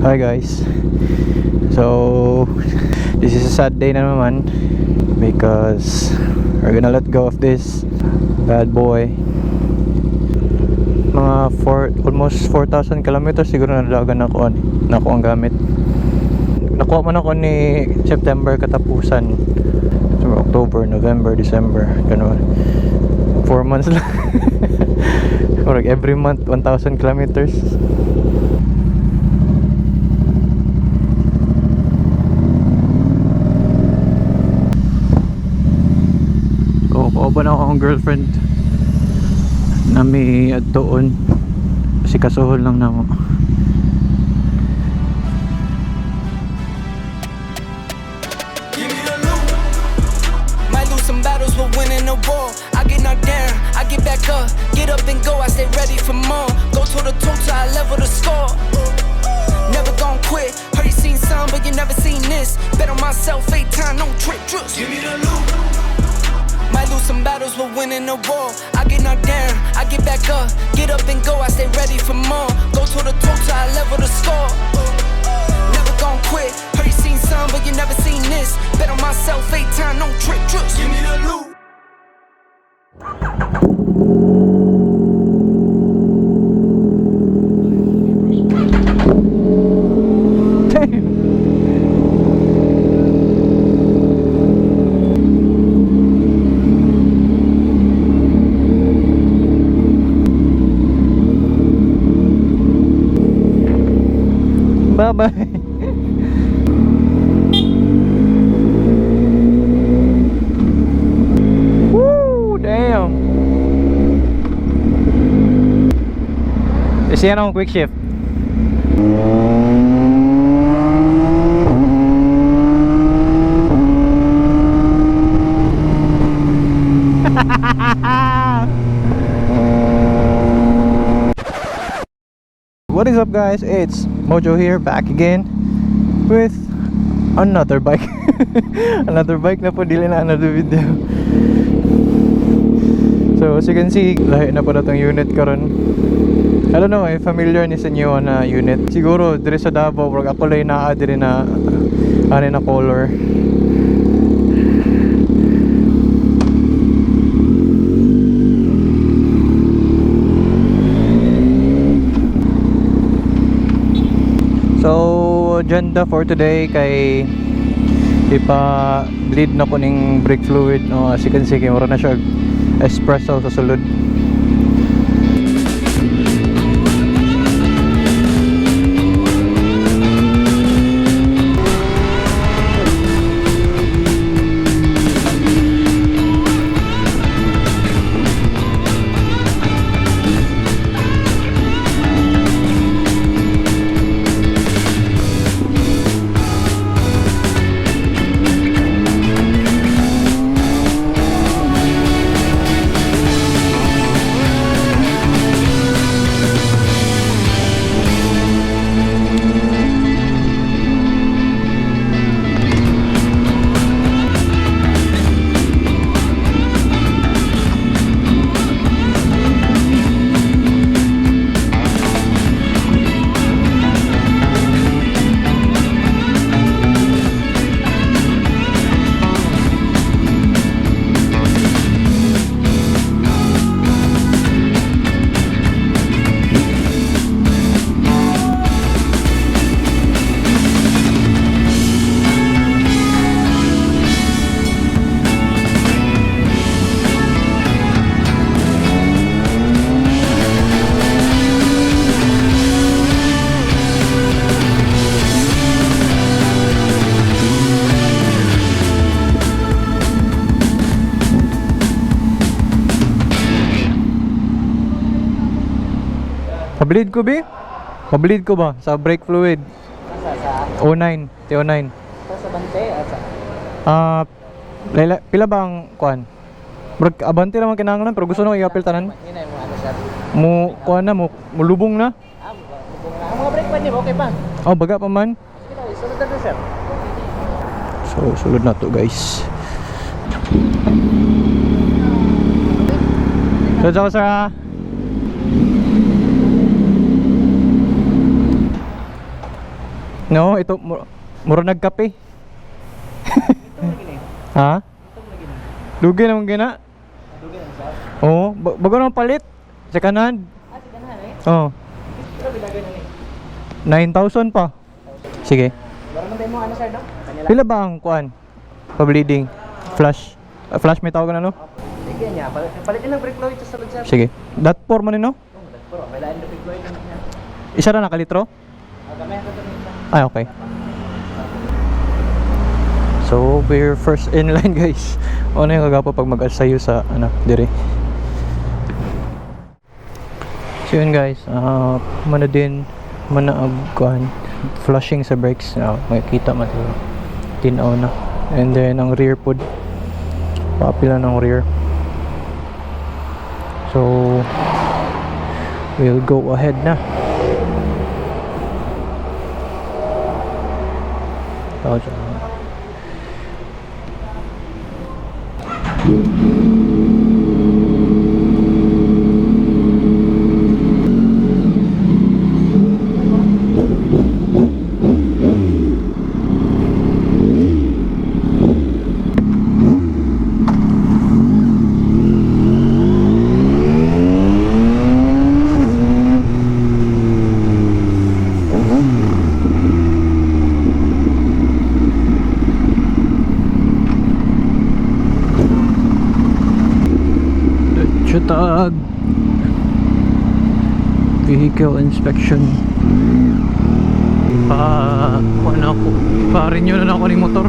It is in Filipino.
Hi guys. So this is a sad day na naman because we're gonna let go of this bad boy. Mga almost 4,000 kilometers siguro na dalagan ako ang gamit. Nakuha man ako ni September katapusan. So, October, November, December, ganun. 4 months lang. Or every month 1,000 kilometers. Pauban ako akong girlfriend na may doon kasi kasuhol lang na mo. Might lose some battles but winning the war. I get knocked down, I get back up, get up and go, I stay ready for more. Go toe to toe till I level the score. Never gon' quit. Heard you seen some but you never seen this. Bet on myself 8 times, no trip. Give me the loot. Might lose some battles but winning the war. I get knocked down, I get back up, get up and go, I stay ready for more. Go toe to toe till I level the score. Never gon' quit. Heard you seen some but you never seen this. Bet on myself 8 times, no trip. Give me the loot. Bye-bye. Woo, damn. Is yan ang quick shift? What is up guys, it's Mojo here, back again with another bike. Another bike na po, dili na another video. So as you can see, lahi na po na itong unit karon. I don't know if familiar ni sa inyo na unit. Siguro diri sa Davao, wag ako lay naa diri na ani na color. So, agenda for today kay ipa-bleed na ko ning brake fluid, no? As you can see, mura na siya espresso sa sulod. Pableed ko ba? Pableed ko ba? Sa brake fluid Sa 09, T09. sa bante at sa pila ba ang kuan? Brag abante naman kinahanglan pero gusto na i-apil tanan. hinay mo ano sir. Mo kuan na mo lubong na. Bubong na. Ang mga brake pa niyo okay pa? Oh, baga pa man. Sige na, isunod na sir. So, sulod na to guys. So, ako sir ha. No, ito mura nagkape. Ito mo gini. Ha? Ito mo gini. Lugi naman gina. Dugi lang siya. Oo, bago naman palit. Second hand. Ah, sige na eh. Oo. Pero bilagay na ni. 9,000 pa. Sige. Wala man tayo mo ano sir no? Kanila. Pila ba ang kuan? Pa-bleeding. Flash. Flash may tawag na no? Sige niya. Palitin ng brake fluid sa sulod sir. Sige. That 4 man no? Oh, that's pro. May lain ng brake fluid niya. Isa na nakalitro? Gamay ko to nito. Ay, okay. So, we're first in line guys. Ano yung kagapo pag mag-asayo sa ano, dire. So yun guys, mana din manaagkuhan flushing sa brakes. Makikita mo ito. Tinaw na. And then ang rear pod. Papila ng rear. So we'll go ahead na. Tawag siya. Tag vehicle inspection. Ano ako? Pa-renew na ako ng motor.